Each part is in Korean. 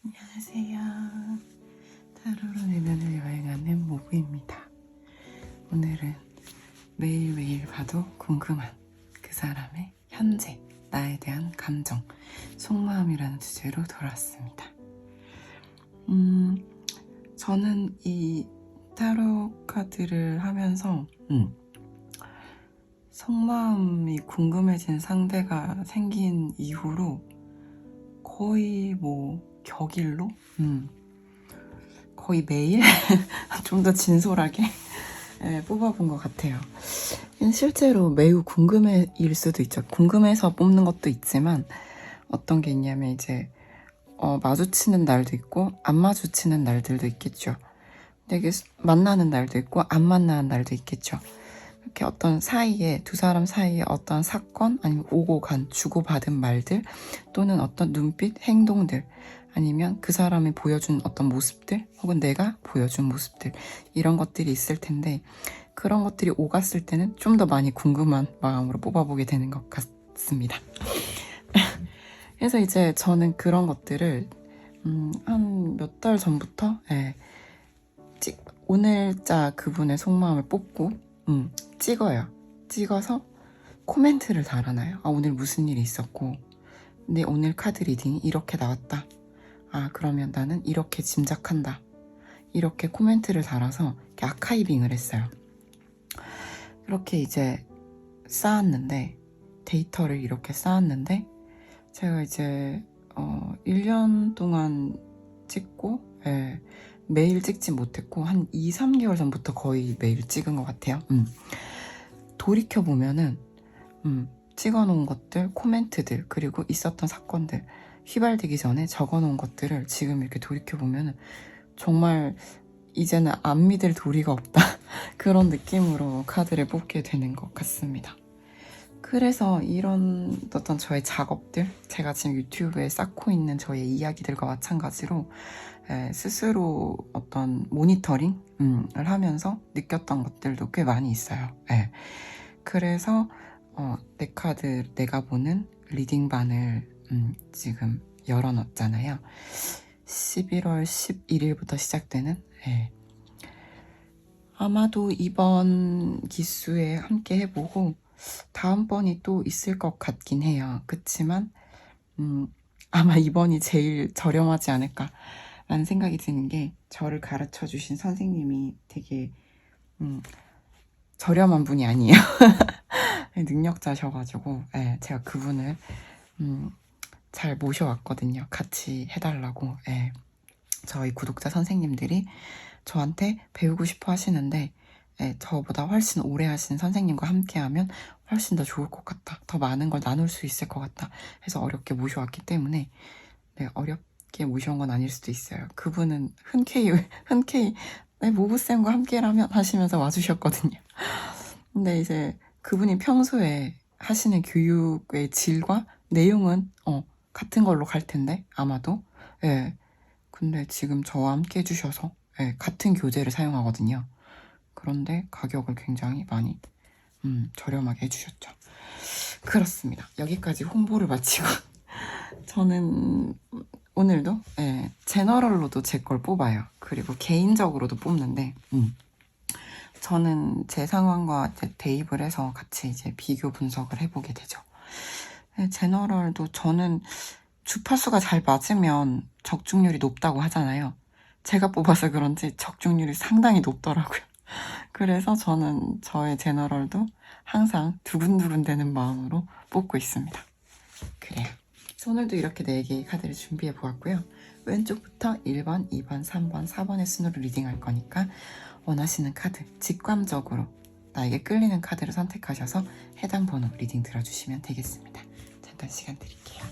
안녕하세요. 타로로 내면을 여행하는 모브입니다. 오늘은 매일매일 봐도 궁금한 그 사람의 현재 나에 대한 감정, 속마음이라는 주제로 돌아왔습니다. 저는 이 타로 카드를 하면서 속마음이 궁금해진 상대가 생긴 이후로 거의 격일로 거의 매일 좀 더 진솔하게 뽑아본 것 같아요. 실제로 매우 궁금해일 수도 있죠. 궁금해서 뽑는 것도 있지만 어떤 게 있냐면 이제 마주치는 날도 있고 안 마주치는 날들도 있겠죠. 되게 만나는 날도 있고 안 만나는 날도 있겠죠. 이렇게 어떤 사이에 두 사람 사이에 어떤 사건 아니면 오고 간 주고받은 말들 또는 어떤 눈빛, 행동들 아니면 그 사람이 보여준 어떤 모습들 혹은 내가 보여준 모습들 이런 것들이 있을 텐데 그런 것들이 오갔을 때는 좀 더 많이 궁금한 마음으로 뽑아보게 되는 것 같습니다. 그래서 이제 저는 그런 것들을 한 몇 달 전부터 오늘자 그분의 속마음을 뽑고 찍어요. 찍어서 코멘트를 달아놔요. 오늘 무슨 일이 있었고 근데 오늘 카드 리딩이 이렇게 나왔다. 그러면 나는 이렇게 짐작한다. 이렇게 코멘트를 달아서 이렇게 아카이빙을 했어요. 이렇게 이제 쌓았는데 데이터를 이렇게 쌓았는데 제가 이제 1년 동안 찍고 매일 찍지 못했고 한 2, 3개월 전부터 거의 매일 찍은 것 같아요. 돌이켜보면은 찍어놓은 것들, 코멘트들 그리고 있었던 사건들 휘발되기 전에 적어놓은 것들을 지금 이렇게 돌이켜보면은 정말 이제는 안 믿을 도리가 없다 그런 느낌으로 카드를 뽑게 되는 것 같습니다. 그래서 이런 어떤 저의 작업들, 제가 지금 유튜브에 쌓고 있는 저의 이야기들과 마찬가지로 스스로 어떤 모니터링을 하면서 느꼈던 것들도 꽤 많이 있어요. 그래서 내 카드 내가 보는 리딩반을 지금 열어놨잖아요. 11월 11일부터 시작되는 아마도 이번 기수에 함께 해보고 다음번이 또 있을 것 같긴 해요. 그치만 아마 이번이 제일 저렴하지 않을까라는 생각이 드는 게 저를 가르쳐주신 선생님이 되게 저렴한 분이 아니에요. 능력자셔가지고 제가 그분을 잘 모셔왔거든요. 같이 해달라고. 저희 구독자 선생님들이 저한테 배우고 싶어 하시는데 저보다 훨씬 오래 하신 선생님과 함께하면 훨씬 더 좋을 것 같다. 더 많은 걸 나눌 수 있을 것 같다. 해서 어렵게 모셔왔기 때문에 어렵게 모셔온 건 아닐 수도 있어요. 그분은 흔쾌히 모부쌤과 함께라면 하시면서 와주셨거든요. 근데 이제 그분이 평소에 하시는 교육의 질과 내용은 같은 걸로 갈 텐데 아마도 근데 지금 저와 함께 해주셔서 같은 교재를 사용하거든요. 그런데 가격을 굉장히 많이 저렴하게 해주셨죠. 그렇습니다. 여기까지 홍보를 마치고 저는 오늘도 제너럴로도 제 걸 뽑아요. 그리고 개인적으로도 뽑는데 저는 제 상황과 이제 대입을 해서 같이 이제 비교 분석을 해보게 되죠. 제너럴도 저는 주파수가 잘 맞으면 적중률이 높다고 하잖아요. 제가 뽑아서 그런지 적중률이 상당히 높더라고요. 그래서 저는 저의 제너럴도 항상 두근두근 되는 마음으로 뽑고 있습니다. 그래요. 오늘도 이렇게 4개의 카드를 준비해 보았고요. 왼쪽부터 1번, 2번, 3번, 4번의 순으로 리딩할 거니까 원하시는 카드, 직감적으로 나에게 끌리는 카드를 선택하셔서 해당 번호 리딩 들어주시면 되겠습니다. 잠깐 시간 드릴게요.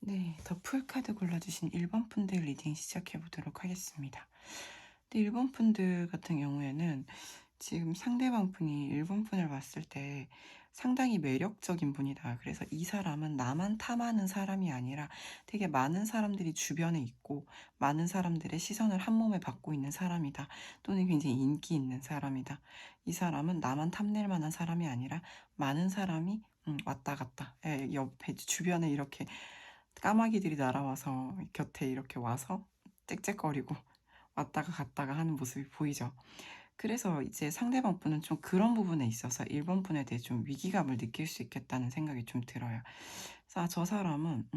네, 더 풀카드 골라주신 1번 분들 리딩 시작해 보도록 하겠습니다. 근데 1번 분들 같은 경우에는 지금 상대방 분이 1번 분을 봤을 때 상당히 매력적인 분이다. 그래서 이 사람은 나만 탐하는 사람이 아니라 되게 많은 사람들이 주변에 있고 많은 사람들의 시선을 한 몸에 받고 있는 사람이다. 또는 굉장히 인기 있는 사람이다. 이 사람은 나만 탐낼 만한 사람이 아니라 많은 사람이 왔다 갔다 옆에 주변에 이렇게 까마귀들이 날아와서 곁에 이렇게 와서 짹짹거리고 왔다가 갔다가 하는 모습이 보이죠. 그래서 이제 상대방 분은 좀 그런 부분에 있어서 1번 분에 대해 좀 위기감을 느낄 수 있겠다는 생각이 좀 들어요. 그래서 저 사람은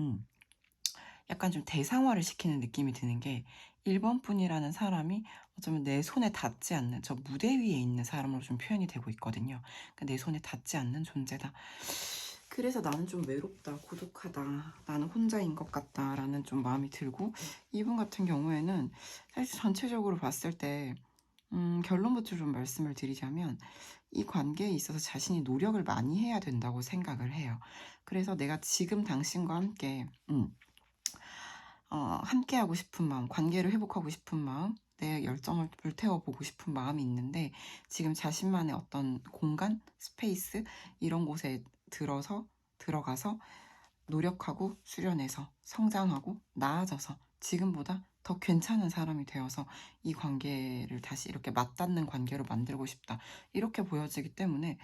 약간 좀 대상화를 시키는 느낌이 드는 게 1번 분이라는 사람이 어쩌면 내 손에 닿지 않는 저 무대 위에 있는 사람으로 좀 표현이 되고 있거든요. 그러니까 내 손에 닿지 않는 존재다. 그래서 나는 좀 외롭다, 고독하다, 나는 혼자인 것 같다라는 좀 마음이 들고 이분 같은 경우에는 사실 전체적으로 봤을 때 결론부터 좀 말씀을 드리자면 이 관계에 있어서 자신이 노력을 많이 해야 된다고 생각을 해요. 그래서 내가 지금 당신과 함께 함께하고 싶은 마음, 관계를 회복하고 싶은 마음, 내 열정을 불태워보고 싶은 마음이 있는데 지금 자신만의 어떤 공간, 스페이스 이런 곳에 들어가서 노력하고 수련해서 성장하고 나아져서 지금보다 더 괜찮은 사람이 되어서 이 관계를 다시 이렇게 맞닿는 관계로 만들고 싶다. 이렇게 보여지기 때문에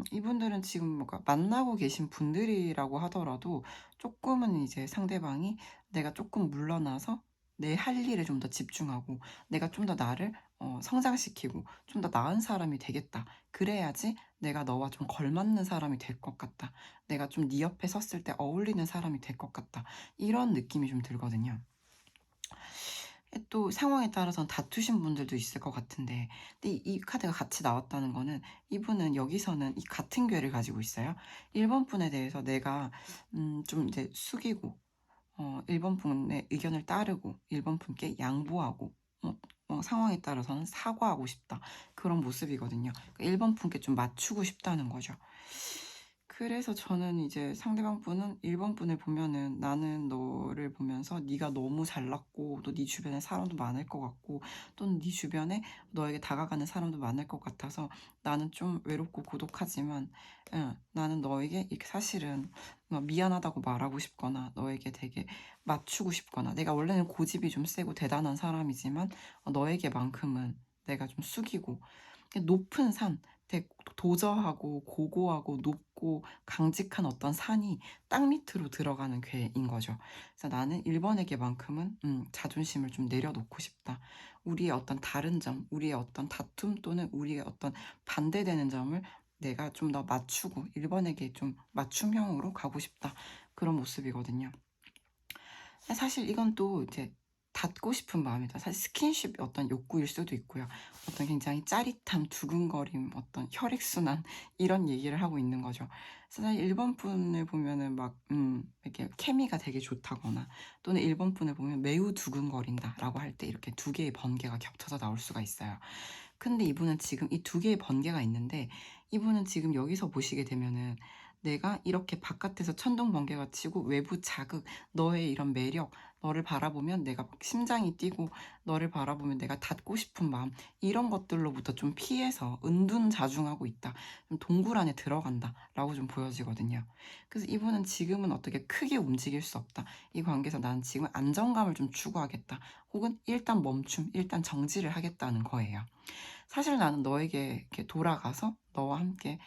이분들은 지금 뭔가 만나고 계신 분들이라고 하더라도 조금은 이제 상대방이 내가 조금 물러나서 내 할 일에 좀 더 집중하고 내가 좀 더 나를 성장시키고 좀 더 나은 사람이 되겠다. 그래야지 내가 너와 좀 걸맞는 사람이 될 것 같다. 내가 좀 네 옆에 섰을 때 어울리는 사람이 될 것 같다. 이런 느낌이 좀 들거든요. 또 상황에 따라서는 다투신 분들도 있을 것 같은데 근데 이 카드가 같이 나왔다는 거는 이분은 여기서는 이 같은 괴를 가지고 있어요. 1번 분에 대해서 내가 좀 이제 숙이고 1번 분의 의견을 따르고 1번 분께 양보하고 상황에 따라서는 사과하고 싶다. 그런 모습이거든요. 그러니까 1번 분께 좀 맞추고 싶다는 거죠. 그래서 저는 이제 상대방 분은 1번 분을 보면은 나는 너를 보면서 네가 너무 잘났고 또 네 주변에 사람도 많을 것 같고 또는 네 주변에 너에게 다가가는 사람도 많을 것 같아서 나는 좀 외롭고 고독하지만 나는 너에게 이렇게 사실은 미안하다고 말하고 싶거나 너에게 되게 맞추고 싶거나 내가 원래는 고집이 좀 세고 대단한 사람이지만 너에게만큼은 내가 좀 숙이고 높은 산, 되게 도저하고 고고하고 높고 강직한 어떤 산이 땅 밑으로 들어가는 궤인 거죠. 그래서 나는 1번에게만큼은 자존심을 좀 내려놓고 싶다. 우리의 어떤 다른 점, 우리의 어떤 다툼 또는 우리의 어떤 반대되는 점을 내가 좀 더 맞추고 1번에게 좀 맞춤형으로 가고 싶다. 그런 모습이거든요. 사실 이건 또 이제 닿고 싶은 마음이다. 사실 스킨십이 어떤 욕구일 수도 있고요. 어떤 굉장히 짜릿함, 두근거림, 어떤 혈액순환 이런 얘기를 하고 있는 거죠. 사실 1번 분을 보면은 막 이렇게 케미가 되게 좋다거나 또는 1번 분을 보면 매우 두근거린다라고 할 때 이렇게 두 개의 번개가 겹쳐서 나올 수가 있어요. 근데 이분은 지금 이 두 개의 번개가 있는데 이분은 지금 여기서 보시게 되면은 내가 이렇게 바깥에서 천둥 번개가 치고 외부 자극, 너의 이런 매력, 너를 바라보면 내가 막 심장이 뛰고 너를 바라보면 내가 닿고 싶은 마음 이런 것들로부터 좀 피해서 은둔자중하고 있다. 좀 동굴 안에 들어간다 라고 좀 보여지거든요. 그래서 이분은 지금은 어떻게 크게 움직일 수 없다. 이 관계에서 나는 지금 안정감을 좀 추구하겠다. 혹은 일단 멈춤, 일단 정지를 하겠다는 거예요. 사실 나는 너에게 이렇게 돌아가서 너와 함께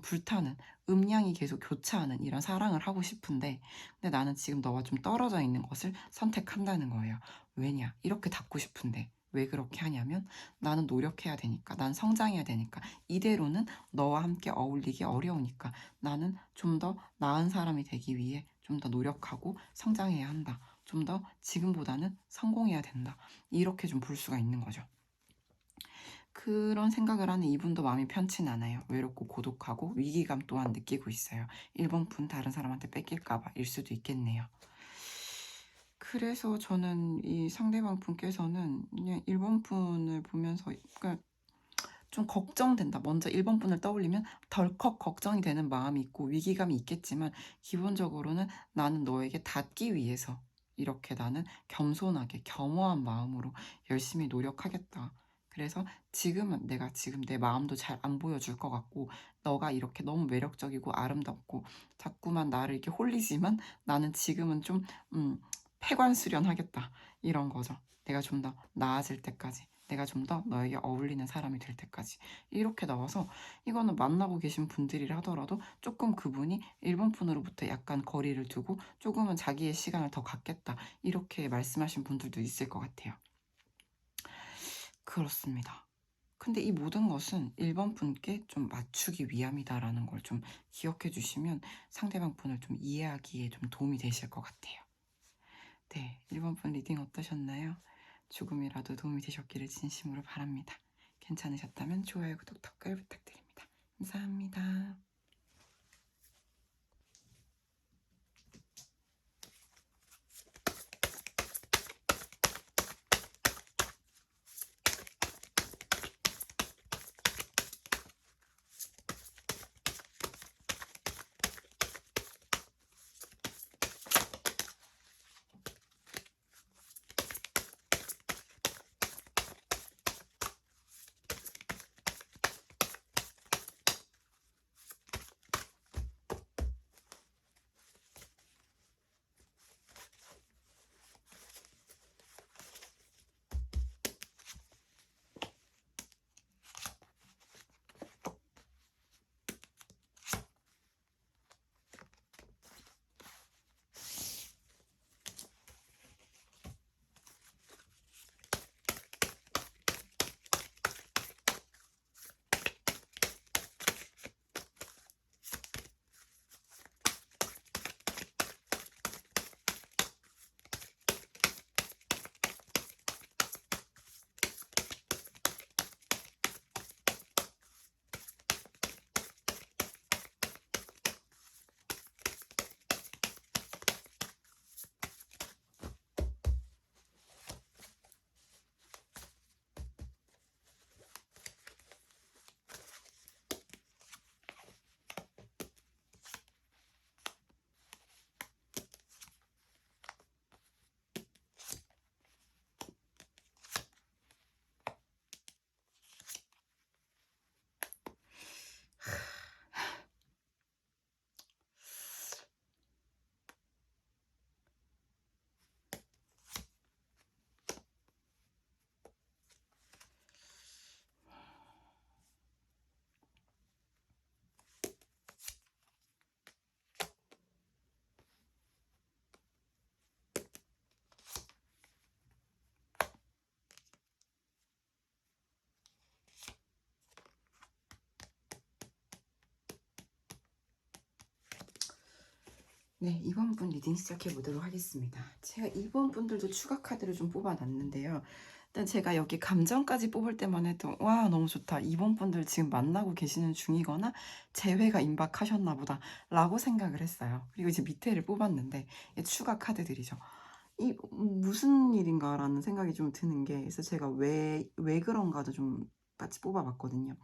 불타는 음량이 계속 교차하는 이런 사랑을 하고 싶은데 근데 나는 지금 너와 좀 떨어져 있는 것을 선택한다는 거예요. 왜냐? 이렇게 닿고 싶은데 왜 그렇게 하냐면 나는 노력해야 되니까 난 성장해야 되니까 이대로는 너와 함께 어울리기 어려우니까 나는 좀 더 나은 사람이 되기 위해 좀 더 노력하고 성장해야 한다. 좀 더 지금보다는 성공해야 된다. 이렇게 좀 볼 수가 있는 거죠. 그런 생각을 하는 이분도 마음이 편치 않아요. 외롭고 고독하고 위기감 또한 느끼고 있어요. 1번 분 다른 사람한테 뺏길까봐 일 수도 있겠네요. 그래서 저는 이 상대방 분께서는 그냥 1번 분을 보면서 그러니까 좀 걱정된다. 먼저 1번 분을 떠올리면 덜컥 걱정이 되는 마음이 있고 위기감이 있겠지만 기본적으로는 나는 너에게 닿기 위해서 이렇게 나는 겸손하게 겸허한 마음으로 열심히 노력하겠다. 그래서 지금은 내가 지금 내 마음도 잘 안 보여줄 것 같고 너가 이렇게 너무 매력적이고 아름답고 자꾸만 나를 이렇게 홀리지만 나는 지금은 좀 폐관 수련하겠다. 이런 거죠. 내가 좀 더 나아질 때까지. 내가 좀 더 너에게 어울리는 사람이 될 때까지. 이렇게 나와서 이거는 만나고 계신 분들이라 하더라도 조금 그분이 1번 분으로부터 약간 거리를 두고 조금은 자기의 시간을 더 갖겠다. 이렇게 말씀하신 분들도 있을 것 같아요. 그렇습니다. 근데 이 모든 것은 1번 분께 좀 맞추기 위함이다라는 걸 좀 기억해 주시면 상대방 분을 좀 이해하기에 좀 도움이 되실 것 같아요. 네, 1번 분 리딩 어떠셨나요? 조금이라도 도움이 되셨기를 진심으로 바랍니다. 괜찮으셨다면 좋아요, 구독, 댓글 부탁드립니다. 감사합니다. 네, 2번 분 리딩 시작해 보도록 하겠습니다. 제가 2번 분들도 추가 카드를 좀 뽑아놨는데요. 일단 제가 여기 감정까지 뽑을 때만 해도 와 너무 좋다. 2번 분들 지금 만나고 계시는 중이거나 재회가 임박하셨나 보다 라고 생각을 했어요. 그리고 이제 밑에를 뽑았는데 추가 카드들이죠. 이 무슨 일인가라는 생각이 좀 드는 게 그래서 제가 왜 그런가도 좀 같이 뽑아봤거든요.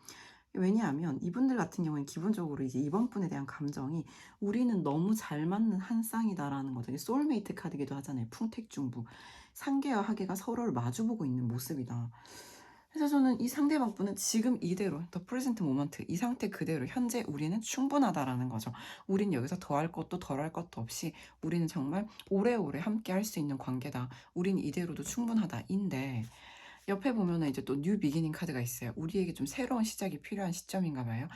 왜냐하면 이분들 같은 경우는 기본적으로 이제 이번 분에 대한 감정이 우리는 너무 잘 맞는 한 쌍이다라는 거죠. 소울메이트 카드기도 하잖아요. 풍택중부. 상계와 하계가 서로를 마주보고 있는 모습이다. 그래서 저는 이 상대방 분은 지금 이대로 더 프레젠트 모먼트 이 상태 그대로 현재 우리는 충분하다라는 거죠. 우린 여기서 더할 것도 덜할 것도 없이 우리는 정말 오래오래 함께 할 수 있는 관계다. 우린 이대로도 충분하다. 인데 옆에 보면은 이제 또 뉴 비기닝 카드가 있어요. 우리에게 좀 새로운 시작이 필요한 시점인가 봐요.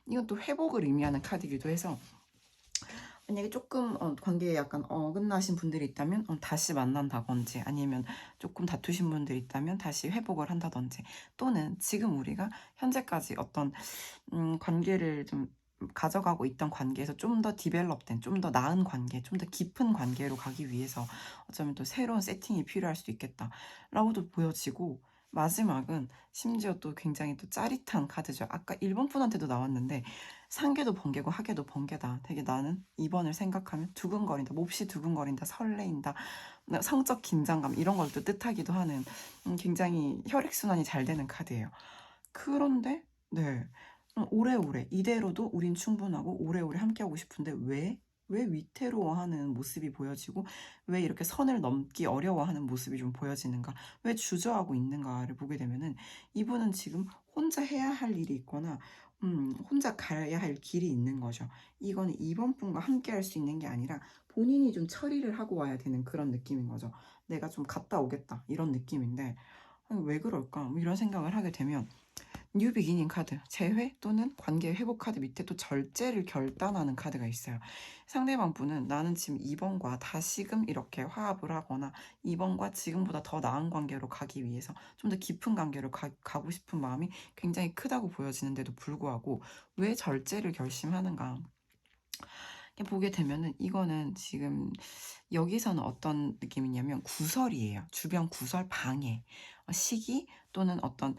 이건 또 회복을 의미하는 카드이기도 해서 만약에 조금 관계에 약간 어긋나신 분들이 있다면 다시 만난다든지 아니면 조금 다투신 분들이 있다면 다시 회복을 한다든지 또는 지금 우리가 현재까지 어떤 관계를 좀 가져가고 있던 관계에서 좀 더 디벨롭된, 좀 더 나은 관계, 좀 더 깊은 관계로 가기 위해서 어쩌면 또 새로운 세팅이 필요할 수도 있겠다라고도 보여지고 마지막은 심지어 또 굉장히 또 짜릿한 카드죠. 아까 1번 분한테도 나왔는데 상계도 번개고 하계도 번개다. 되게 나는 2번을 생각하면 두근거린다. 몹시 두근거린다. 설레인다. 성적 긴장감 이런 걸 또 뜻하기도 하는 굉장히 혈액순환이 잘 되는 카드예요. 그런데 네. 오래오래 이대로도 우린 충분하고 오래오래 함께하고 싶은데 왜 위태로워하는 모습이 보여지고 왜 이렇게 선을 넘기 어려워하는 모습이 좀 보여지는가? 왜 주저하고 있는가를 보게 되면은 이분은 지금 혼자 해야 할 일이 있거나 혼자 가야 할 길이 있는 거죠. 이거는 이번 분과 함께할 수 있는 게 아니라 본인이 좀 처리를 하고 와야 되는 그런 느낌인 거죠. '내가 좀 갔다 오겠다.' 이런 느낌인데 '왜 그럴까?' 뭐 이런 생각을 하게 되면 뉴 비기닝 카드, 재회 또는 관계 회복 카드 밑에 또 절제를 결단하는 카드가 있어요. 상대방 분은 나는 지금 이번과 다시금 이렇게 화합을 하거나 이번과 지금보다 더 나은 관계로 가기 위해서 좀 더 깊은 관계로 가고 싶은 마음이 굉장히 크다고 보여지는데도 불구하고 왜 절제를 결심하는가? 보게 되면은 이거는 지금 여기서는 어떤 느낌이냐면 구설이에요. 주변 구설, 방해, 시기 또는 어떤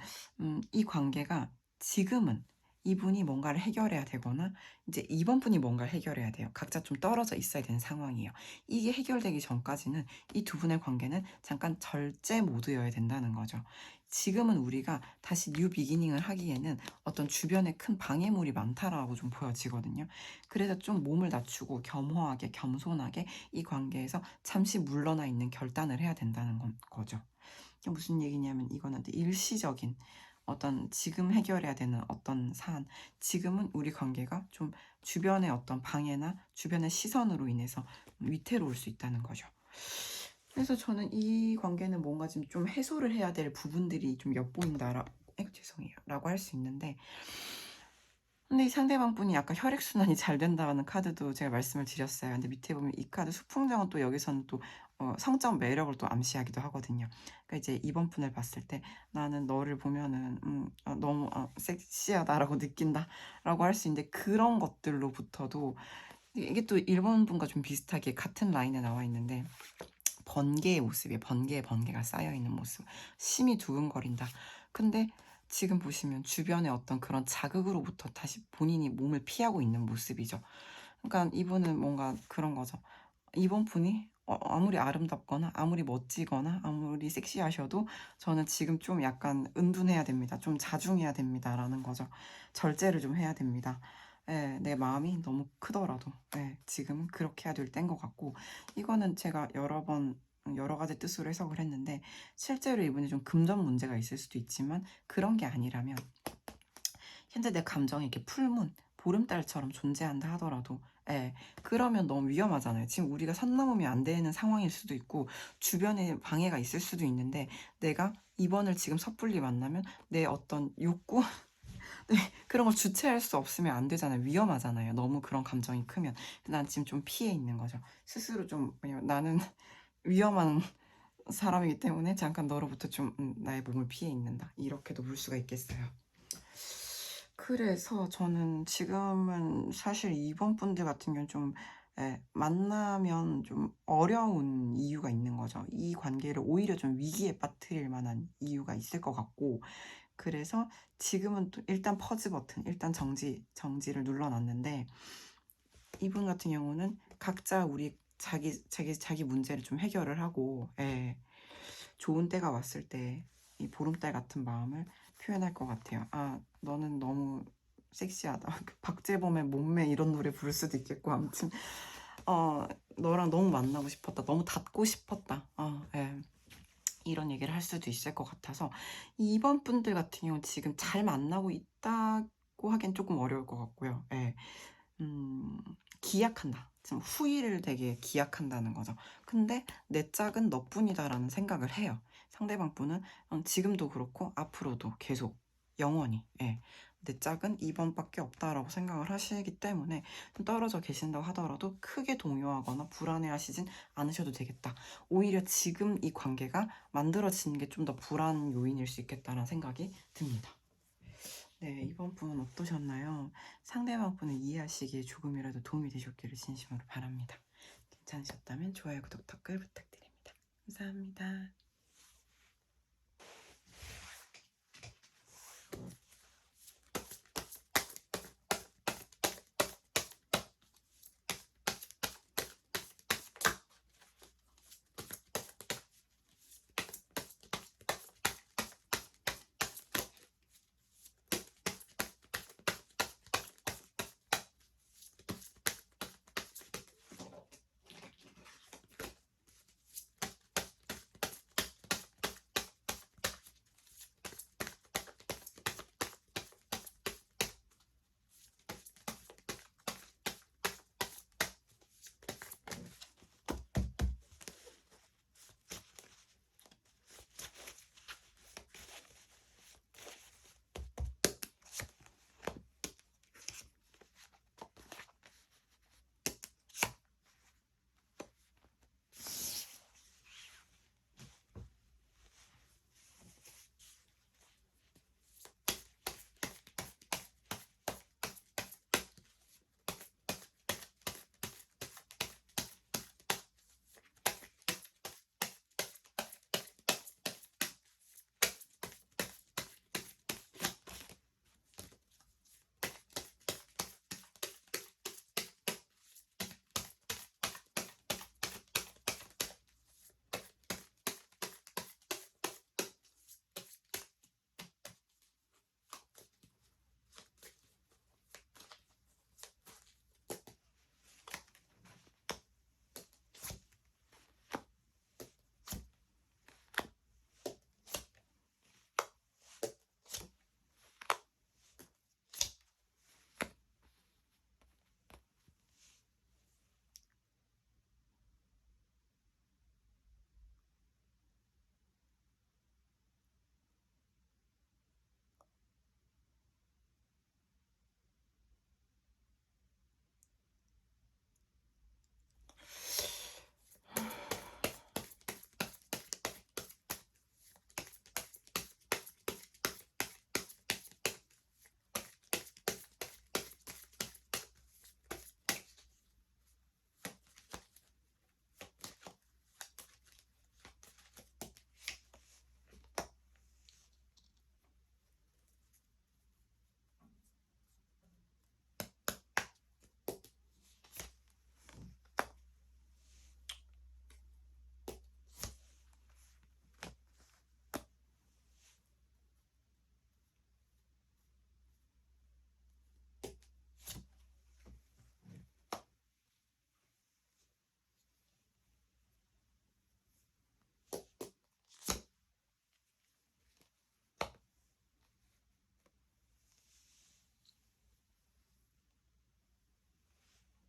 이 관계가 지금은 이분이 뭔가를 해결해야 되거나 이제 이번 분이 뭔가를 해결해야 돼요. 각자 좀 떨어져 있어야 되는 상황이에요. 이게 해결되기 전까지는 이 두 분의 관계는 잠깐 절제 모드여야 된다는 거죠. 지금은 우리가 다시 뉴 비기닝을 하기에는 어떤 주변에 큰 방해물이 많다라고 좀 보여지거든요. 그래서 좀 몸을 낮추고 겸허하게 겸손하게 이 관계에서 잠시 물러나 있는 결단을 해야 된다는 거죠. 이게 무슨 얘기냐면 이거는 일시적인 어떤 지금 해결해야 되는 어떤 사안, 지금은 우리 관계가 좀 주변의 어떤 방해나 주변의 시선으로 인해서 위태로울 수 있다는 거죠. 그래서 저는 이 관계는 뭔가 좀 해소를 해야 될 부분들이 좀 엿보인다라고, 죄송해요. 라고 할 수 있는데, 근데 이 상대방 분이 아까 혈액순환이 잘 된다는 카드도 제가 말씀을 드렸어요. 근데 밑에 보면 이 카드 수풍정은 또 여기서는 또 성적 매력을 또 암시하기도 하거든요. 그러니까 이제 이번 분을 봤을 때 나는 너를 보면은 너무 섹시하다라고 느낀다라고 할 수 있는데 그런 것들로부터도 이게 또 일본 분과 좀 비슷하게 같은 라인에 나와 있는데 번개의 모습이에요. 번개가 쌓여있는 모습. 심이 두근거린다. 근데 지금 보시면 주변의 어떤 그런 자극으로부터 다시 본인이 몸을 피하고 있는 모습이죠. 그러니까 이분은 뭔가 그런 거죠. 이번 분이 아무리 아름답거나 아무리 멋지거나 아무리 섹시하셔도 저는 지금 좀 약간 은둔해야 됩니다. 좀 자중해야 됩니다라는 거죠. 절제를 좀 해야 됩니다. 예, 내 마음이 너무 크더라도 지금은 그렇게 해야 될 때인 것 같고 이거는 제가 여러 번 여러 가지 뜻으로 해석을 했는데 실제로 이분이 좀 금전 문제가 있을 수도 있지만 그런 게 아니라면 현재 내 감정이 이렇게 풀문, 보름달처럼 존재한다 하더라도 그러면 너무 위험하잖아요. 지금 우리가 선 넘으면 안 되는 상황일 수도 있고 주변에 방해가 있을 수도 있는데 내가 이번을 지금 섣불리 만나면 내 어떤 욕구 네, 그런 걸 주체할 수 없으면 안 되잖아요. 위험하잖아요. 너무 그런 감정이 크면. 난 지금 좀 피해 있는 거죠. 스스로 좀, 왜냐면 나는 위험한 사람이기 때문에 잠깐 너로부터 좀 나의 몸을 피해 있는다. 이렇게도 볼 수가 있겠어요. 그래서 저는 지금은 사실 이번 분들 같은 경우는 좀 만나면 좀 어려운 이유가 있는 거죠. 이 관계를 오히려 좀 위기에 빠뜨릴 만한 이유가 있을 것 같고 그래서 지금은 또 일단 퍼즈 버튼, 일단 정지를 눌러놨는데 이분 같은 경우는 각자 우리 자기 문제를 좀 해결을 하고 좋은 때가 왔을 때 이 보름달 같은 마음을 표현할 것 같아요. 너는 너무 섹시하다. 박재범의 몸매 이런 노래 부를 수도 있겠고 아무튼 너랑 너무 만나고 싶었다. 너무 닿고 싶었다. 이런 얘기를 할 수도 있을 것 같아서 이번 분들 같은 경우는 지금 잘 만나고 있다고 하기엔 조금 어려울 것 같고요. 기약한다. 지금 후회를 되게 기약한다는 거죠. 근데 내 짝은 너뿐이다라는 생각을 해요. 상대방 분은 지금도 그렇고 앞으로도 계속 영원히 내 짝은 이번밖에 없다라고 생각을 하시기 때문에 좀 떨어져 계신다고 하더라도 크게 동요하거나 불안해하시진 않으셔도 되겠다. 오히려 지금 이 관계가 만들어지는 게 좀 더 불안 요인일 수 있겠다라는 생각이 듭니다. 네, 이번 분 어떠셨나요? 상대방 분을 이해하시기에 조금이라도 도움이 되셨기를 진심으로 바랍니다. 괜찮으셨다면 좋아요, 구독, 댓글 부탁드립니다. 감사합니다.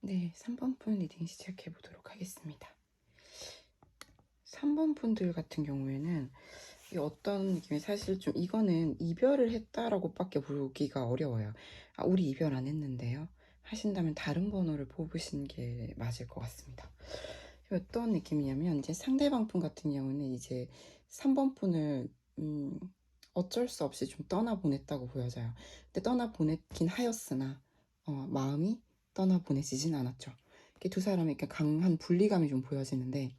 네, 3번 분 리딩 시작해 보도록 하겠습니다. 3번 분들 같은 경우에는 이 어떤 느낌이 사실 좀 이거는 이별을 했다라고 밖에 보기가 어려워요. 아, 우리 이별 안 했는데요. 하신다면 다른 번호를 뽑으신 게 맞을 것 같습니다. 어떤 느낌이냐면 이제 상대방 분 같은 경우는 이제 3번 분을 어쩔 수 없이 좀 떠나보냈다고 보여져요. 근데 떠나보냈긴 하였으나 마음이 떠나보내지진 않았죠. 이렇게 두 사람의 이렇게 강한 분리감이 좀 보여지는데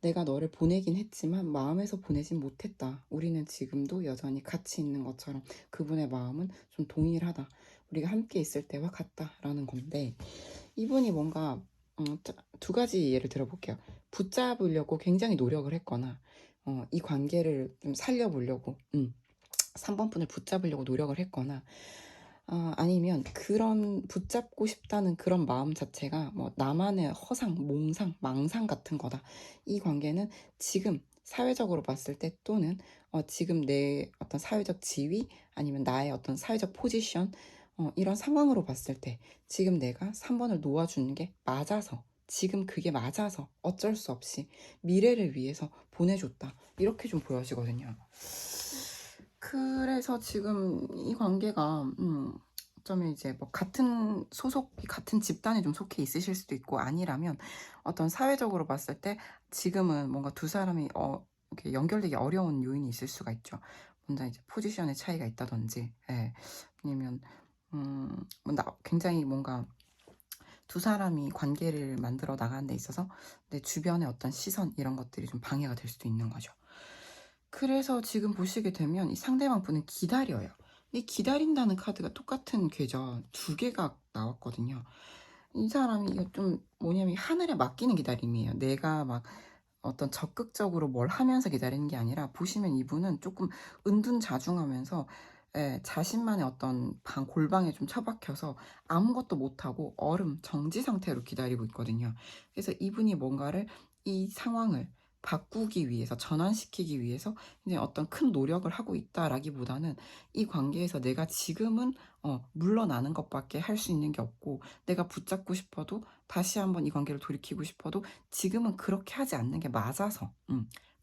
내가 너를 보내긴 했지만 마음에서 보내진 못했다. 우리는 지금도 여전히 같이 있는 것처럼 그분의 마음은 좀 동일하다. 우리가 함께 있을 때와 같다라는 건데 이분이 뭔가 두 가지 예를 들어볼게요. 붙잡으려고 굉장히 노력을 했거나 이 관계를 좀 살려보려고 3번 분을 붙잡으려고 노력을 했거나 아니면 그런 붙잡고 싶다는 그런 마음 자체가 뭐 나만의 허상, 몽상, 망상 같은 거다. 이 관계는 지금 사회적으로 봤을 때 또는 지금 내 어떤 사회적 지위 아니면 나의 어떤 사회적 포지션 이런 상황으로 봤을 때 지금 내가 3번을 놓아주는 게 맞아서 지금 그게 맞아서 어쩔 수 없이 미래를 위해서 보내줬다. 이렇게 좀 보여지거든요. 그래서 지금 이 관계가 어쩌면 이제 뭐 같은 소속이 같은 집단에 좀 속해 있으실 수도 있고 아니라면 어떤 사회적으로 봤을 때 지금은 뭔가 두 사람이 이렇게 연결되기 어려운 요인이 있을 수가 있죠. 먼저 이제 포지션의 차이가 있다든지, 예. 아니면 굉장히 뭔가 두 사람이 관계를 만들어 나가는 데 있어서 내 주변의 어떤 시선 이런 것들이 좀 방해가 될 수도 있는 거죠. 그래서 지금 보시게 되면 이 상대방 분은 기다려요. 이 기다린다는 카드가 똑같은 궤적 두 개가 나왔거든요. 이 사람이 이게 좀 뭐냐면 하늘에 맡기는 기다림이에요. 내가 막 어떤 적극적으로 뭘 하면서 기다리는 게 아니라 보시면 이분은 조금 은둔자중하면서 자신만의 어떤 골방에 좀 처박혀서 아무것도 못하고 얼음, 정지 상태로 기다리고 있거든요. 그래서 이분이 뭔가를 이 상황을 바꾸기 위해서 전환시키기 위해서 이제 어떤 큰 노력을 하고 있다라기보다는 이 관계에서 내가 지금은 물러나는 것밖에 할 수 있는 게 없고 내가 붙잡고 싶어도 다시 한번 이 관계를 돌이키고 싶어도 지금은 그렇게 하지 않는 게 맞아서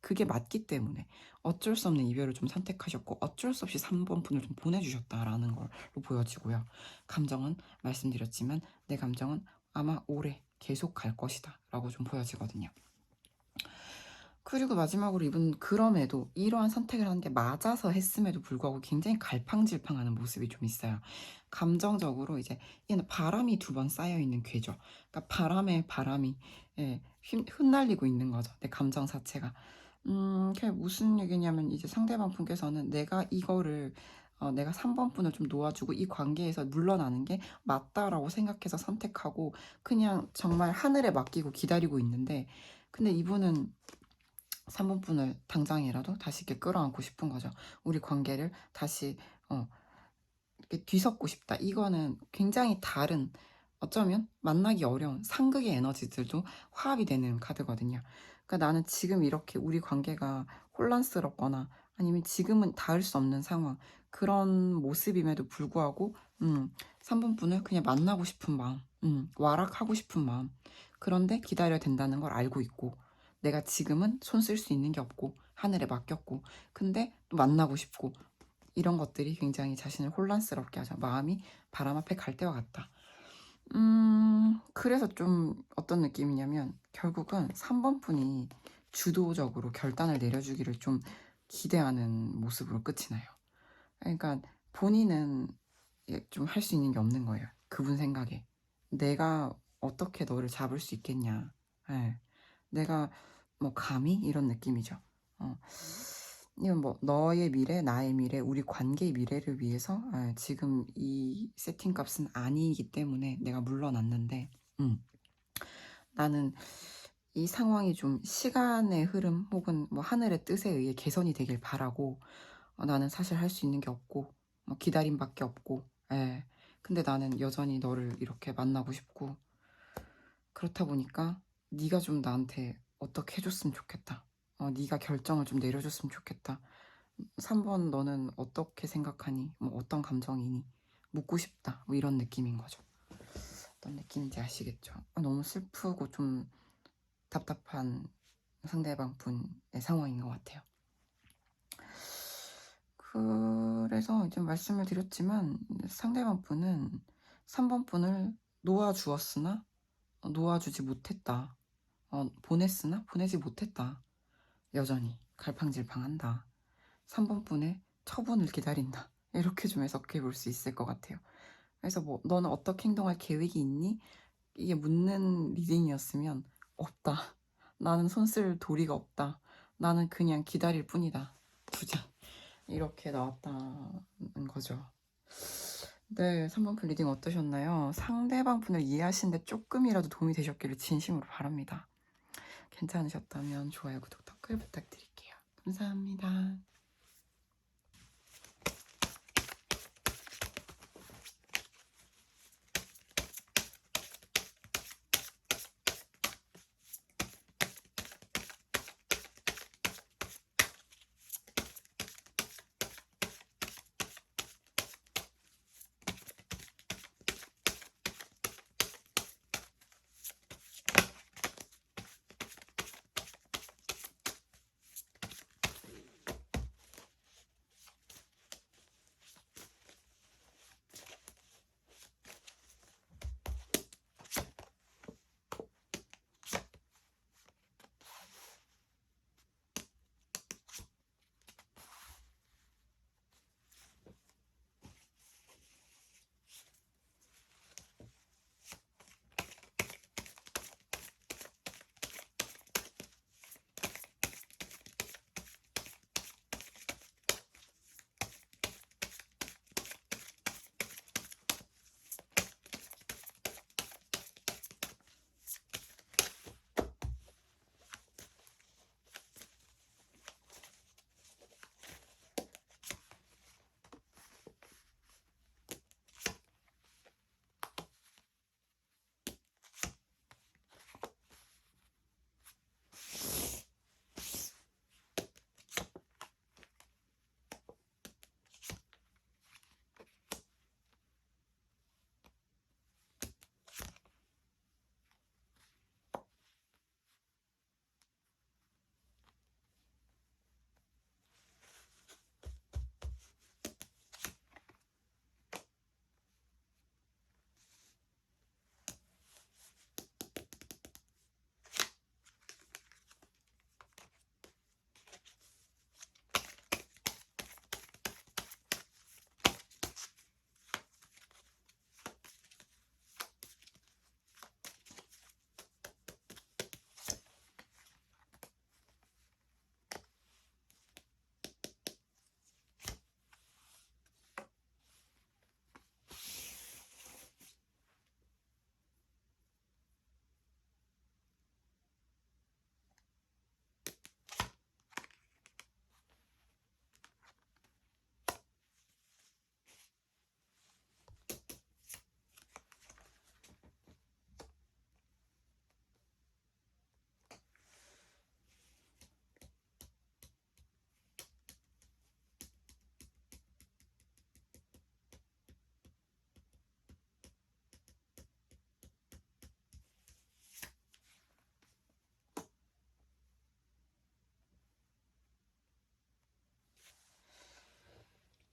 그게 맞기 때문에 어쩔 수 없는 이별을 좀 선택하셨고 어쩔 수 없이 3번 분을 좀 보내주셨다라는 걸로 보여지고요. 감정은 말씀드렸지만 내 감정은 아마 오래 계속 갈 것이다 라고 좀 보여지거든요. 그리고 마지막으로 이분 그럼에도 이러한 선택을 하는 게 맞아서 했음에도 불구하고 굉장히 갈팡질팡하는 모습이 좀 있어요. 감정적으로 이제 얘는 바람이 두 번 쌓여있는 궤죠. 그러니까 바람이 흩날리고 있는 거죠. 내 감정 자체가. 그게 무슨 얘기냐면 이제 상대방 분께서는 내가 이거를 내가 3번 분을 좀 놓아주고 이 관계에서 물러나는 게 맞다라고 생각해서 선택하고 그냥 정말 하늘에 맡기고 기다리고 있는데 근데 이분은 3번 분을 당장이라도 다시 이렇게 끌어안고 싶은 거죠. 우리 관계를 다시 이렇게 뒤섞고 싶다. 이거는 굉장히 다른 어쩌면 만나기 어려운 상극의 에너지들도 화합이 되는 카드거든요. 그러니까 나는 지금 이렇게 우리 관계가 혼란스럽거나 아니면 지금은 닿을 수 없는 상황 그런 모습임에도 불구하고 3번 분을 그냥 만나고 싶은 마음 와락하고 싶은 마음 그런데 기다려야 된다는 걸 알고 있고 내가 지금은 손 쓸 수 있는 게 없고 하늘에 맡겼고 근데 또 만나고 싶고 이런 것들이 굉장히 자신을 혼란스럽게 하죠. 마음이 바람 앞에 갈 때와 같다. 그래서 좀 어떤 느낌이냐면 결국은 3번 분이 주도적으로 결단을 내려주기를 좀 기대하는 모습으로 끝이 나요. 그러니까 본인은 좀 할 수 있는 게 없는 거예요. 그분 생각에. 내가 어떻게 너를 잡을 수 있겠냐. 예. 내가 뭐 감히 이런 느낌이죠. 이건 뭐 너의 미래, 나의 미래, 우리 관계의 미래를 위해서 지금 이 세팅 값은 아니기 때문에 내가 물러났는데 나는 이 상황이 좀 시간의 흐름 혹은 뭐 하늘의 뜻에 의해 개선이 되길 바라고 나는 사실 할 수 있는 게 없고 뭐 기다림밖에 없고 근데 나는 여전히 너를 이렇게 만나고 싶고 그렇다 보니까 네가 좀 나한테 어떻게 해줬으면 좋겠다. 네가 결정을 좀 내려줬으면 좋겠다. 3번 너는 어떻게 생각하니? 뭐 어떤 감정이니? 묻고 싶다. 뭐 이런 느낌인 거죠. 어떤 느낌인지 아시겠죠? 너무 슬프고 좀 답답한 상대방 분의 상황인 것 같아요. 그래서 이제 말씀을 드렸지만 상대방 분은 3번 분을 놓아주었으나 놓아주지 못했다. 보냈으나 보내지 못했다. 여전히 갈팡질팡한다. 3번 분의 처분을 기다린다. 이렇게 좀 해석해 볼 수 있을 것 같아요. 그래서 뭐 너는 어떻게 행동할 계획이 있니? 이게 묻는 리딩이었으면 없다. 나는 손 쓸 도리가 없다. 나는 그냥 기다릴 뿐이다. 2장. 이렇게 나왔다는 거죠. 네, 3번 분 리딩 어떠셨나요? 상대방 분을 이해하시는데 조금이라도 도움이 되셨기를 진심으로 바랍니다. 괜찮으셨다면 좋아요, 구독, 댓글 부탁드릴게요. 감사합니다.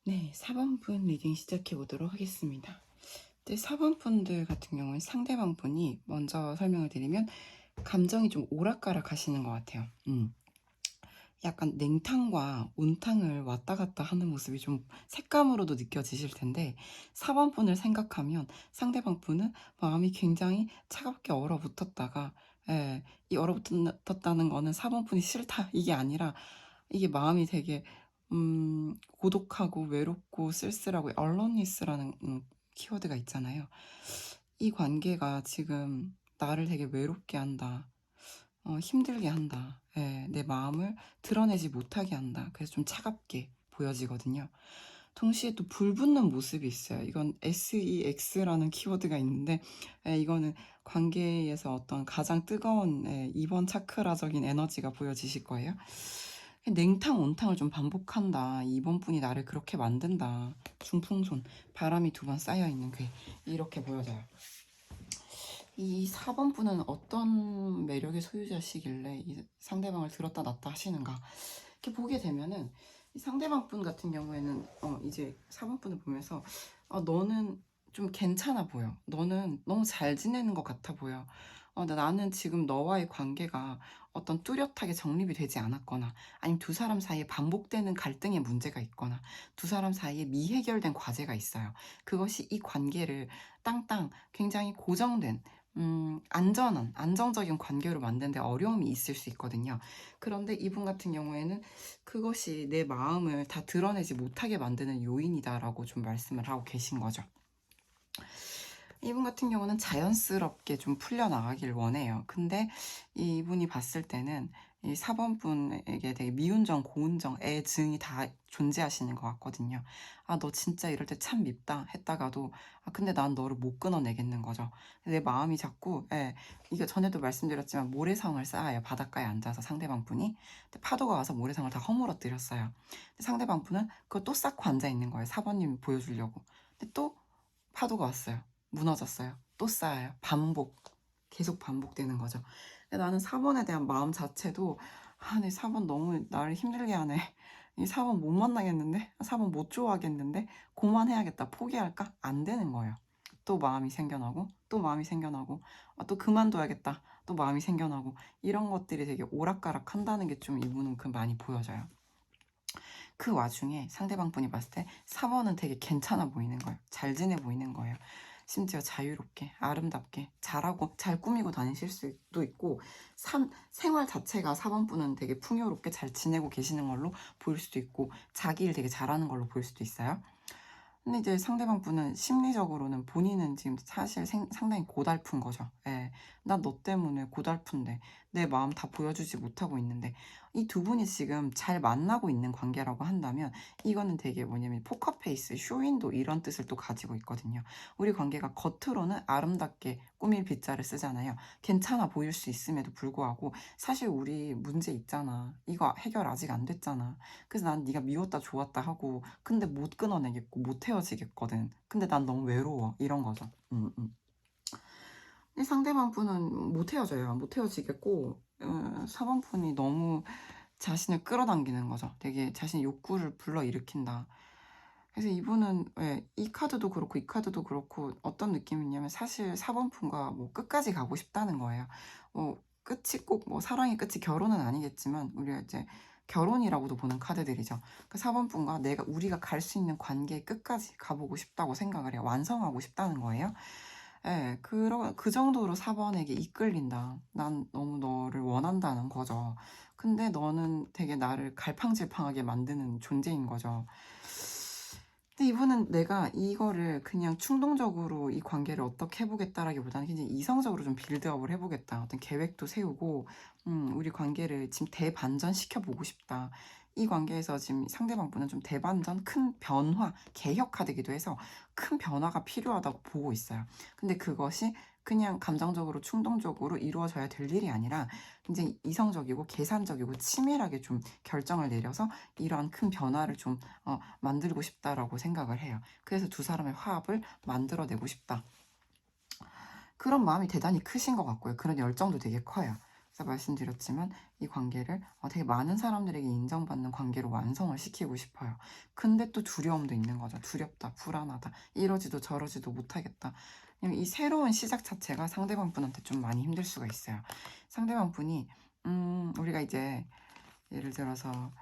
네, 4번 분 리딩 시작해 보도록 하겠습니다. 4번 분들 같은 경우는 상대방 분이 먼저 설명을 드리면 감정이 좀 오락가락 하시는 것 같아요. 약간 냉탕과 온탕을 왔다 갔다 하는 모습이 좀 색감으로도 느껴지실 텐데 4번 분을 생각하면 상대방 분은 마음이 굉장히 차갑게 얼어붙었다가 이 얼어붙었다는 거는 4번 분이 싫다 이게 아니라 이게 마음이 되게 고독하고 외롭고 쓸쓸하고 aloneness라는 키워드가 있잖아요. 이 관계가 지금 나를 되게 외롭게 한다. 힘들게 한다. 내 마음을 드러내지 못하게 한다. 그래서 좀 차갑게 보여지거든요. 동시에 또 불붙는 모습이 있어요. 이건 SEX라는 키워드가 있는데 이거는 관계에서 어떤 가장 뜨거운 2번 차크라적인 에너지가 보여지실 거예요. 냉탕, 온탕을 좀 반복한다. 2번 분이 나를 그렇게 만든다. 중풍손, 바람이 2번 쌓여있는 게 이렇게 보여져요. 이 4번 분은 어떤 매력의 소유자시길래 이 상대방을 들었다 놨다 하시는가? 이렇게 보게 되면은 이 상대방 분 같은 경우에는 이제 4번 분을 보면서 너는 좀 괜찮아 보여. 너는 너무 잘 지내는 것 같아 보여. 나는 지금 너와의 관계가 어떤 뚜렷하게 정립이 되지 않았거나 아니면 두 사람 사이에 반복되는 갈등의 문제가 있거나 두 사람 사이에 미해결된 과제가 있어요. 그것이 이 관계를 땅땅 굉장히 고정된 안정적인 관계로 만드는데 어려움이 있을 수 있거든요. 그런데 이분 같은 경우에는 그것이 내 마음을 다 드러내지 못하게 만드는 요인이다라고 좀 말씀을 하고 계신 거죠. 이분 같은 경우는 자연스럽게 좀 풀려나가길 원해요. 근데 이분이 봤을 때는 이 4번 분에게 되게 미운정, 고운정, 애증이 다 존재하시는 것 같거든요. 너 진짜 이럴 때 참 밉다 했다가도 근데 난 너를 못 끊어내겠는 거죠. 내 마음이 자꾸 이게 전에도 말씀드렸지만 모래성을 쌓아요. 바닷가에 앉아서 상대방 분이. 근데 파도가 와서 모래성을 다 허물어뜨렸어요. 근데 상대방 분은 그걸 또 쌓고 앉아 있는 거예요. 4번님이 보여주려고. 근데 또 파도가 왔어요. 무너졌어요. 또 쌓여요. 계속 반복되는 거죠. 근데 나는 4번에 대한 마음 자체도 내 4번 너무 나를 힘들게 하네. 이 4번 못 만나겠는데? 4번 못 좋아하겠는데? 그만해야겠다. 포기할까? 안 되는 거예요. 또 마음이 생겨나고 또 마음이 생겨나고 또 그만둬야겠다. 또 마음이 생겨나고 이런 것들이 되게 오락가락 한다는 게 좀 이분은 많이 보여져요. 그 와중에 상대방 분이 봤을 때 3번은 되게 괜찮아 보이는 거예요. 잘 지내 보이는 거예요. 심지어 자유롭게, 아름답게, 잘하고, 잘 꾸미고 다니실 수도 있고, 생활 자체가 4번 분은 되게 풍요롭게 잘 지내고 계시는 걸로 보일 수도 있고, 자기 일 되게 잘하는 걸로 보일 수도 있어요. 근데 이제 상대방 분은 심리적으로는 본인은 지금 사실 상당히 고달픈 거죠. 예. 나 너 때문에 고달픈데 내 마음 다 보여주지 못하고 있는데 이 두 분이 지금 잘 만나고 있는 관계라고 한다면 이거는 되게 뭐냐면 포커페이스, 쇼윈도 이런 뜻을 또 가지고 있거든요. 우리 관계가 겉으로는 아름답게 꾸밀 빗자를 쓰잖아요. 괜찮아 보일 수 있음에도 불구하고 사실 우리 문제 있잖아. 이거 해결 아직 안 됐잖아. 그래서 난 네가 미웠다 좋았다 하고 근데 못 끊어내겠고 못 헤어지겠거든. 근데 난 너무 외로워. 이런 거죠. 이 상대방 분은 못 헤어져요. 못 헤어지겠고 4번 분이 너무 자신을 끌어당기는 거죠. 되게 자신의 욕구를 불러일으킨다. 그래서 이분은 이 카드도 그렇고 이 카드도 그렇고 어떤 느낌이냐면 사실 4번 분과 뭐 끝까지 가고 싶다는 거예요. 끝이 꼭 뭐 사랑의 끝이 결혼은 아니겠지만 우리가 이제 결혼이라고도 보는 카드들이죠. 그 4번 분과 우리가 갈 수 있는 관계의 끝까지 가보고 싶다고 생각을 해요. 완성하고 싶다는 거예요. 그 정도로 4번에게 이끌린다. 난 너무 너를 원한다는 거죠. 근데 너는 되게 나를 갈팡질팡하게 만드는 존재인 거죠. 근데 이분은 내가 이거를 그냥 충동적으로 이 관계를 어떻게 해보겠다라기보다는 굉장히 이성적으로 좀 빌드업을 해보겠다. 어떤 계획도 세우고, 우리 관계를 지금 대반전시켜보고 싶다. 이 관계에서 지금 상대방 분은 좀 대반전, 큰 변화, 개혁 카드기도 해서 큰 변화가 필요하다고 보고 있어요. 근데 그것이 그냥 감정적으로 충동적으로 이루어져야 될 일이 아니라 굉장히 이성적이고 계산적이고 치밀하게 좀 결정을 내려서 이러한 큰 변화를 좀 만들고 싶다라고 생각을 해요. 그래서 두 사람의 화합을 만들어내고 싶다. 그런 마음이 대단히 크신 것 같고요. 그런 열정도 되게 커요. 그래서 말씀드렸지만 이 관계를 되게 많은 사람들에게 인정받는 관계로 완성을 시키고 싶어요. 근데 또 두려움도 있는 거죠. 두렵다, 불안하다, 이러지도 저러지도 못하겠다. 이 새로운 시작 자체가 상대방 분한테 좀 많이 힘들 수가 있어요. 상대방 분이 우리가 이제 예를 들어서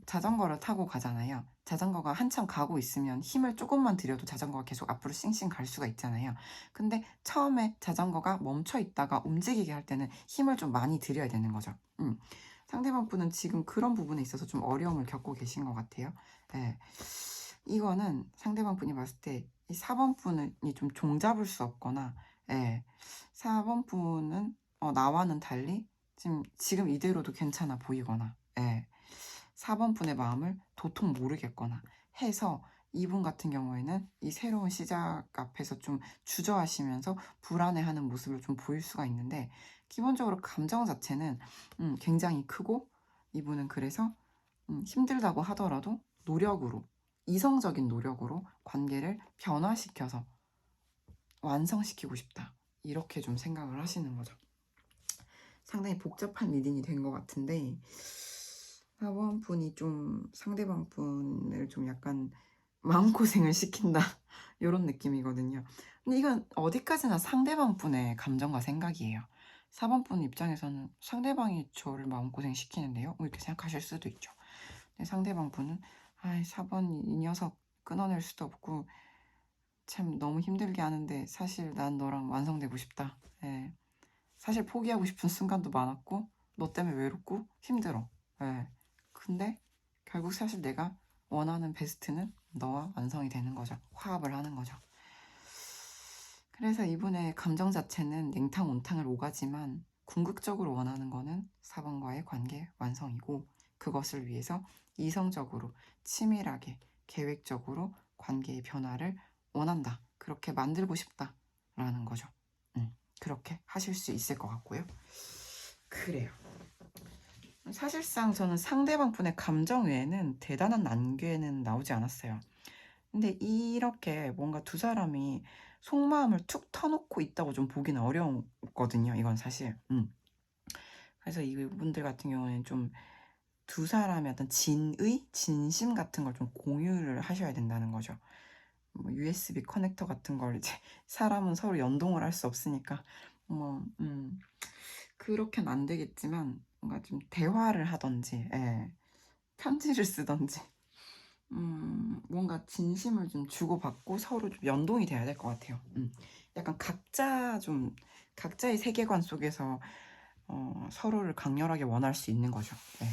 자전거를 타고 가잖아요. 자전거가 한참 가고 있으면 힘을 조금만 들여도 자전거가 계속 앞으로 싱싱 갈 수가 있잖아요. 근데 처음에 자전거가 멈춰 있다가 움직이게 할 때는 힘을 좀 많이 들여야 되는 거죠. 상대방 분은 지금 그런 부분에 있어서 좀 어려움을 겪고 계신 것 같아요. 네. 이거는 상대방 분이 봤을 때 이 4번 분이 좀 종잡을 수 없거나, 4번 분은 나와는 달리 지금 이대로도 괜찮아 보이거나, 4번 분의 마음을 도통 모르겠거나 해서 이분 같은 경우에는 이 새로운 시작 앞에서 좀 주저하시면서 불안해하는 모습을 좀 보일 수가 있는데 기본적으로 감정 자체는 굉장히 크고 이분은 그래서 힘들다고 하더라도 노력으로 이성적인 노력으로 관계를 변화시켜서 완성시키고 싶다. 이렇게 좀 생각을 하시는 거죠. 상당히 복잡한 리딩이 된 것 같은데 4번 분이 좀 상대방 분을 좀 약간 마음고생을 시킨다 이런 느낌이거든요. 근데 이건 어디까지나 상대방 분의 감정과 생각이에요. 4번 분 입장에서는 상대방이 저를 마음고생 시키는데요? 뭐 이렇게 생각하실 수도 있죠. 근데 상대방 분은 4번 이 녀석 끊어낼 수도 없고 참 너무 힘들게 하는데 사실 난 너랑 완성되고 싶다. 예. 사실 포기하고 싶은 순간도 많았고 너 때문에 외롭고 힘들어. 예. 근데 결국 사실 내가 원하는 베스트는 너와 완성이 되는 거죠. 화합을 하는 거죠. 그래서 이분의 감정 자체는 냉탕 온탕을 오가지만 궁극적으로 원하는 거는 4번과의 관계 완성이고 그것을 위해서 이성적으로 치밀하게 계획적으로 관계의 변화를 원한다. 그렇게 만들고 싶다. 라는 거죠. 그렇게 하실 수 있을 것 같고요. 그래요. 사실상 저는 상대방 분의 감정 외에는 대단한 난괴는 나오지 않았어요. 근데 이렇게 뭔가 두 사람이 속마음을 툭 터놓고 있다고 좀 보기는 어려웠거든요. 이건 사실. 그래서 이분들 같은 경우에는 좀 두 사람의 어떤 진심 같은 걸 좀 공유를 하셔야 된다는 거죠. 뭐 USB 커넥터 같은 걸 이제 사람은 서로 연동을 할 수 없으니까 뭐 그렇게는 안 되겠지만 뭔가 좀 대화를 하던지 편지를 쓰던지 뭔가 진심을 좀 주고받고 서로 좀 연동이 돼야 될 것 같아요. 약간 각자의 세계관 속에서 서로를 강렬하게 원할 수 있는 거죠. 네.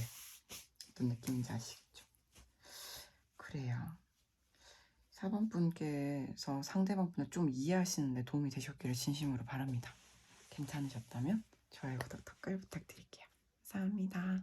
어떤 느낌인지 아시겠죠? 그래요. 4번 분께서 상대방 분을 좀 이해하시는데 도움이 되셨기를 진심으로 바랍니다. 괜찮으셨다면 좋아요, 구독, 댓글 부탁드릴게요. 감사합니다.